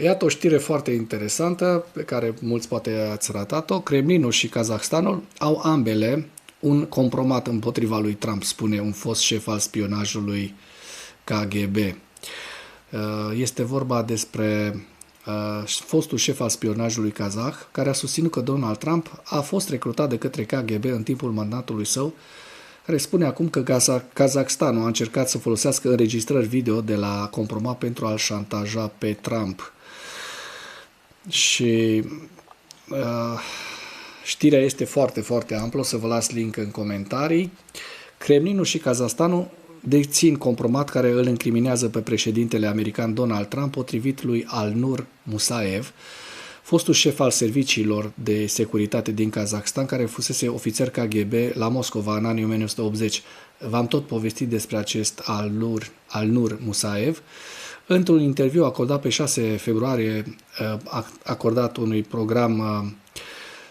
Iată o știre foarte interesantă pe care mulți poate ați ratat-o. Kremlinul și Kazahstanul au ambele un compromat împotriva lui Trump, spune un fost șef al spionajului KGB. Este vorba despre fostul șef al spionajului kazah, care a susținut că Donald Trump a fost recrutat de către KGB în timpul mandatului său, care spune acum că Kazahstanul a încercat să folosească înregistrări video de la compromat pentru a-l șantaja pe Trump. Și știrea este foarte, foarte amplă, o să vă las link în comentarii. Kremlinul și Kazahstanul dețin compromat care îl incriminează pe președintele american Donald Trump, potrivit lui Alnur Musaev, fostul șef al serviciilor de securitate din Kazakhstan, care fusese ofițer KGB la Moscova în anii 1980. V-am tot povestit despre acest Alnur Musaev. Într-un interviu acordat pe 6 februarie, acordat unui program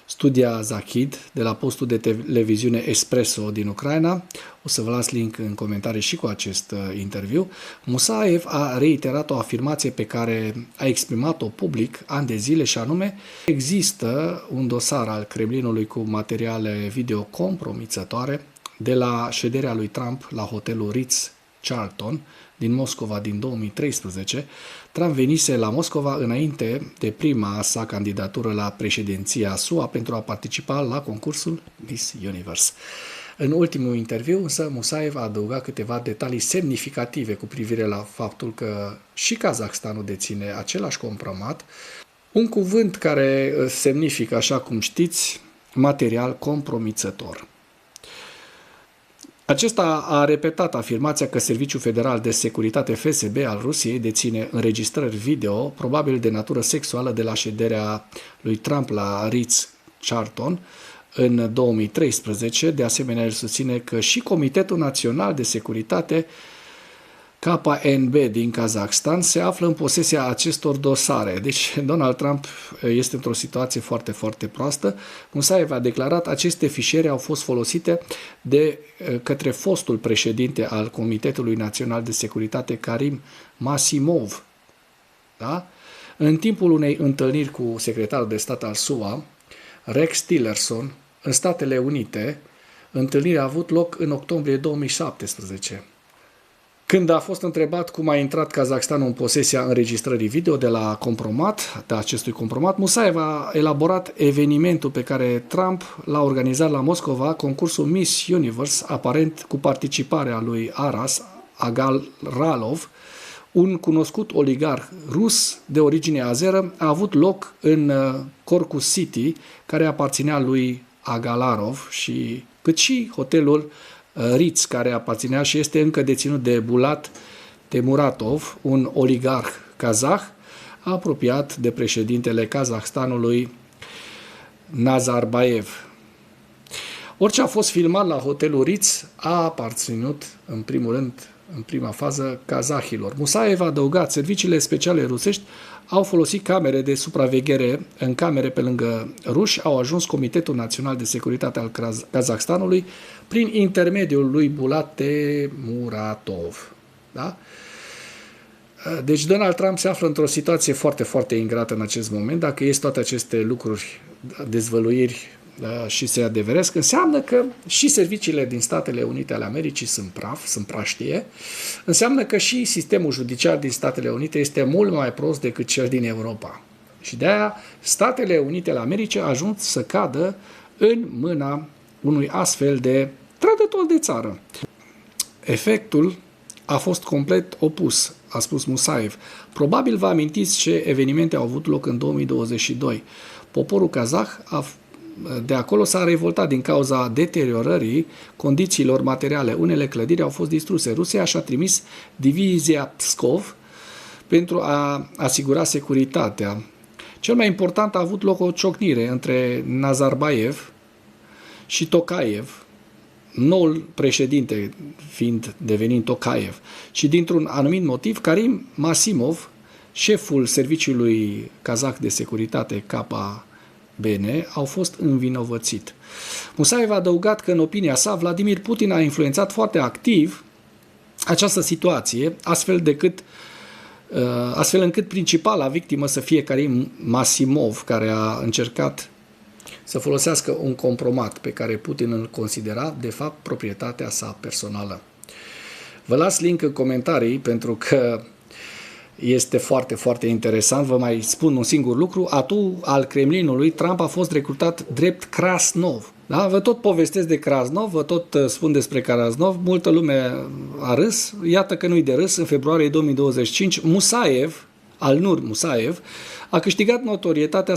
Studia Zahid de la postul de televiziune Espresso din Ucraina, o să vă las link în comentarii și cu acest interviu, Musaev a reiterat o afirmație pe care a exprimat-o public ani de zile, și anume: există un dosar al Kremlinului cu materiale video compromițătoare de la șederea lui Trump la hotelul Ritz-Carlton din Moscova din 2013. Trump venise la Moscova înainte de prima sa candidatură la președinția SUA pentru a participa la concursul Miss Universe. În ultimul interviu, însă, Musaev a adăugat câteva detalii semnificative cu privire la faptul că și Kazahstanul deține același compromat, un cuvânt care semnifică, așa cum știți, material compromițător. Acesta a repetat afirmația că Serviciul Federal de Securitate FSB al Rusiei deține înregistrări video, probabil de natură sexuală, de la șederea lui Trump la Ritz-Carlton în 2013. De asemenea, el susține că și Comitetul Național de Securitate KNB din Kazakhstan se află în posesia acestor dosare. Deci Donald Trump este într-o situație foarte, foarte proastă. Musaev a declarat: aceste fișiere au fost folosite de către fostul președinte al Comitetului Național de Securitate, Karim Masimov. Da? În timpul unei întâlniri cu secretarul de stat al SUA, Rex Tillerson, în Statele Unite, întâlnirea a avut loc în octombrie 2017. Când a fost întrebat cum a intrat Kazahstanul în posesia înregistrării video de la compromat, de acestui compromat, Musaev a elaborat evenimentul pe care Trump l-a organizat la Moscova, concursul Miss Universe, aparent cu participarea lui Aras Agaralov, un cunoscut oligarh rus de origine azeră. A avut loc în Corpus City, care aparținea lui Agalarov, și cât și hotelul Ritz, care aparținea și este încă deținut de Bulat Temuratov, un oligarh kazah apropiat de președintele Kazahstanului Nazarbayev. Orice a fost filmat la hotelul Ritz a aparținut, în primul rând, în prima fază, kazahilor. Musaev a adăugat: serviciile speciale rusești au folosit camere de supraveghere în camere pe lângă ruși, au ajuns Comitetul Național de Securitate al Kazahstanului prin intermediul lui Bulat Temuratov. Da? Deci Donald Trump se află într-o situație foarte, foarte ingrată în acest moment. Dacă ies toate aceste lucruri, dezvăluiri, și se adeveresc, înseamnă că și serviciile din Statele Unite ale Americii sunt praf, sunt praștie, înseamnă că și sistemul judiciar din Statele Unite este mult mai prost decât cel din Europa. Și de-aia Statele Unite ale Americii a ajuns să cadă în mâna unui astfel de trădător de țară. Efectul a fost complet opus, a spus Musaev. Probabil vă amintiți ce evenimente au avut loc în 2022. Poporul kazah de acolo s-a revoltat din cauza deteriorării condițiilor materiale. Unele clădiri au fost distruse. Rusia și-a trimis divizia Pskov pentru a asigura securitatea. Cel mai important, a avut loc o ciocnire între Nazarbayev și Tokayev, noul președinte devenind Tokayev. Și dintr-un anumit motiv, Karim Masimov, șeful serviciului kazah de securitate KBN, au fost învinovățit. Musaev a adăugat că, în opinia sa, Vladimir Putin a influențat foarte activ această situație, astfel astfel încât principala victimă să fie Karim Masimov, care a încercat să folosească un compromat pe care Putin îl considera, de fapt, proprietatea sa personală. Vă las link în comentarii pentru că este foarte, foarte interesant. Vă mai spun un singur lucru. Atu al Kremlinului, Trump a fost recrutat drept Krasnov. Da? Vă tot povestesc de Krasnov, vă tot spun despre Krasnov. Multă lume a râs. Iată că nu-i de râs. În februarie 2025, Musaev, Alnur Musaev, a câștigat notorietatea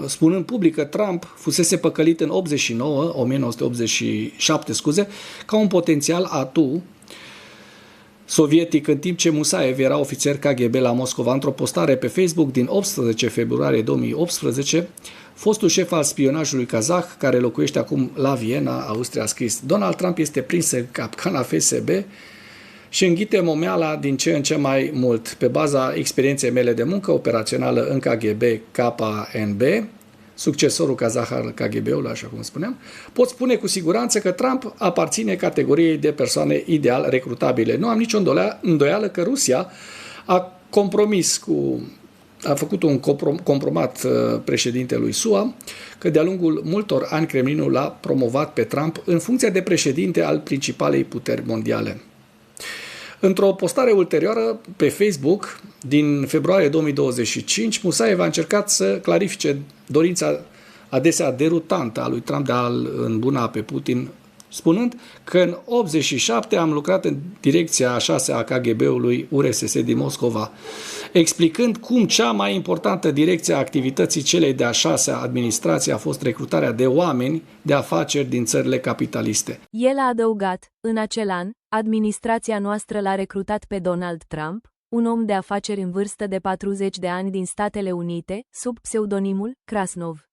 spunând public că Trump fusese păcălit în 1987, ca un potențial atu sovietic, în timp ce Musaev era ofițer KGB la Moscova. Într-o postare pe Facebook din 18 februarie 2018, fostul șef al spionajului kazah, care locuiește acum la Viena, Austria, a scris: Donald Trump este prins în capcana FSB și înghite momeala din ce în ce mai mult. Pe baza experienței mele de muncă operațională în KGB KNB, succesorul kazah al KGB-ului, așa cum spuneam, pot spune cu siguranță că Trump aparține categoriei de persoane ideal recrutabile. Nu am nicio îndoială că Rusia a făcut un compromat președintelui SUA, că de-a lungul multor ani Kremlinul l-a promovat pe Trump în funcția de președinte al principalei puteri mondiale. Într-o postare ulterioară pe Facebook, din februarie 2025, Musaev a încercat să clarifice dorința adesea derutantă a lui Trump de a-l îmbuna pe Putin, spunând că în 87 am lucrat în direcția a 6-a a KGB-ului URSS din Moscova, explicând cum cea mai importantă direcție a activității celei de a 6-a administrație a fost recrutarea de oameni de afaceri din țările capitaliste. El a adăugat: în acel an, administrația noastră l-a recrutat pe Donald Trump, un om de afaceri în vârstă de 40 de ani din Statele Unite, sub pseudonimul Krasnov.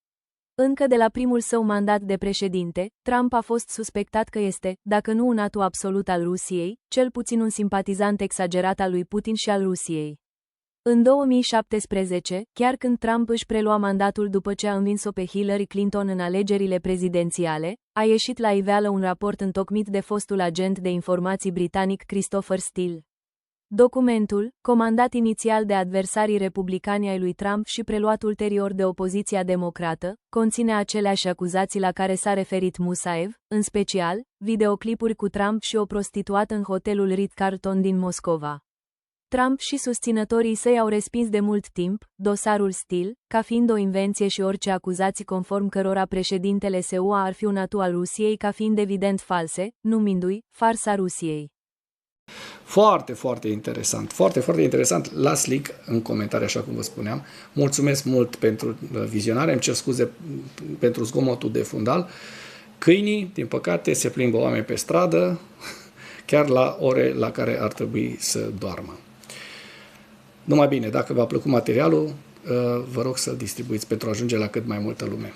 Încă de la primul său mandat de președinte, Trump a fost suspectat că este, dacă nu un atu absolut al Rusiei, cel puțin un simpatizant exagerat al lui Putin și al Rusiei. În 2017, chiar când Trump își prelua mandatul după ce a învins-o pe Hillary Clinton în alegerile prezidențiale, a ieșit la iveală un raport întocmit de fostul agent de informații britanic Christopher Steele. Documentul, comandat inițial de adversarii republicani ai lui Trump și preluat ulterior de opoziția democrată, conține aceleași acuzații la care s-a referit Musaev, în special, videoclipuri cu Trump și o prostituată în hotelul Ritz-Carlton din Moscova. Trump și susținătorii săi au respins de mult timp dosarul Steele, ca fiind o invenție și orice acuzații conform cărora președintele SUA ar fi un atu al Rusiei ca fiind evident false, numindu-i farsa Rusiei. Foarte, foarte interesant. Foarte, foarte interesant. Las link în comentarii, așa cum vă spuneam. Mulțumesc mult pentru vizionare. Îmi cer scuze pentru zgomotul de fundal. Câinii, din păcate, se plimbă oameni pe stradă, chiar la ore la care ar trebui să doarmă. Numai bine, dacă v-a plăcut materialul, vă rog să-l distribuiți pentru a ajunge la cât mai multă lume.